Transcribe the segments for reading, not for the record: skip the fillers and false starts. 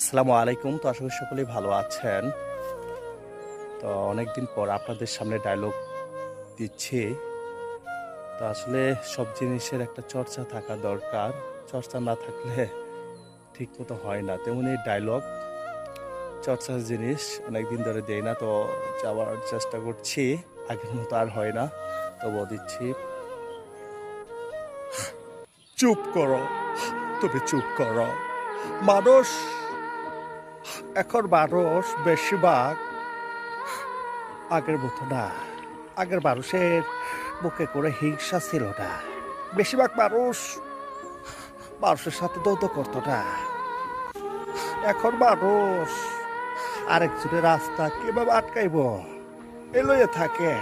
আসসালামু আলাইকুম। তো আশা করি সকলেই ভালো আছেন। তো অনেকদিন পর আপনাদের সামনে ডায়লগ দিচ্ছি। তো আসলে সব জিনিসের একটা চর্চা থাকা দরকার। চর্চা না থাকলে ঠিক মতো হয় না। তেমনি ডায়লগ চর্চার জিনিস অনেকদিন ধরে দেই না, তো যাওয়ার চেষ্টা করছি। আগের মতো আর হয় না, তবুও দিচ্ছি। চুপ করো, তুমি চুপ করো। মানুষ মানুষ বেশিরভাগ আগের মতো না। আগের মানুষের বুকে করে হিংসা ছিল না। বেশিরভাগ মানুষের সাথে দ্বন্দ্ব করতো না। এখন মানুষ আরেকজনের রাস্তা কিভাবে আটকাইব এলইয়ে থাকে।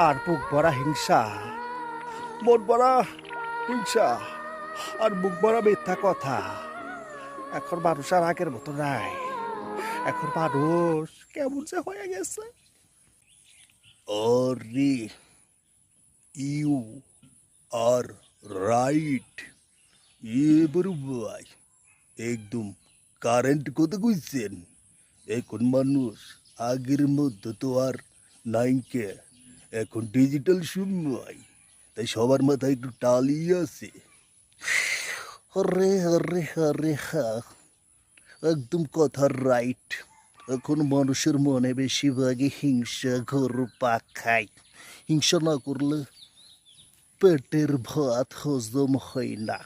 আর বুক ভরা হিংসা, মন ভরা হিংসা, আর বুক ভরা মিথ্যা কথা। এখন মানুষ আর আগের মতো নাই। এখন মানুষ কেমন যে হয়ে গেছে। অরে, ইউ আর রাইট। বড় ভাই, একদম কারেন্ট কথা কইছেন। এখন মানুষ আগের মধ্যে তো আর নাইকে। এখন ডিজিটাল সময়, তাই সবার মাথায় একটু টালি আছে। আরে আরে আরে হা, একদম কথা রাইট। এখন মানুষের মনে বেশিরভাগই হিংসা ঘর পাক খায়। হিংসা না করলে পেটের ভাত হজম হয় না।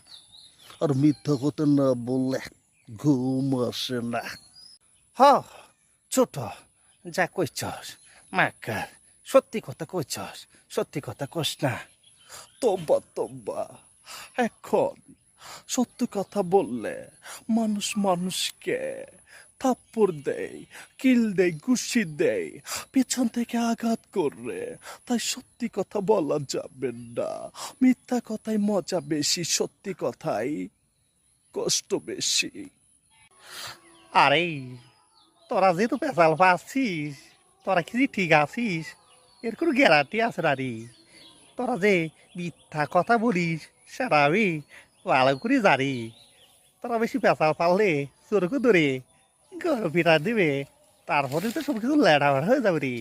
আর মিথ্যা কথা না বললে ঘুম আসে না। হ, ছোট যা কইছস মাকার, সত্যি কথা কইছস, সত্যি কথা কস না। তোবা তোবা, এখন সত্যি কথা বললে মানুষ মানুষকে থাপ্পড় দেয়, কিল দেয়, ঘুষি দেয়, পেছন থেকে আঘাত করে। তাই সত্যি কথা বলা যাবে না। মিথ্যা কথায় মজা বেশি, সত্যি কথাই কষ্ট বেশি। আরে, তোরা যেহেতু পেশাল পাচ্ছিস, তোরা কি ঠিক আছিস এর কোনো গ্যারান্টি আছে না রে? তোরা যে মিথ্যা কথা বলিস সেটা আমি ভালো করে জানি। তোরা বেশি পেশাল পারলে চোরকে ধরে গরম পিঠা দিবে, তারপরে তো সব কিছু লেড়া হয়ে যাবে রে।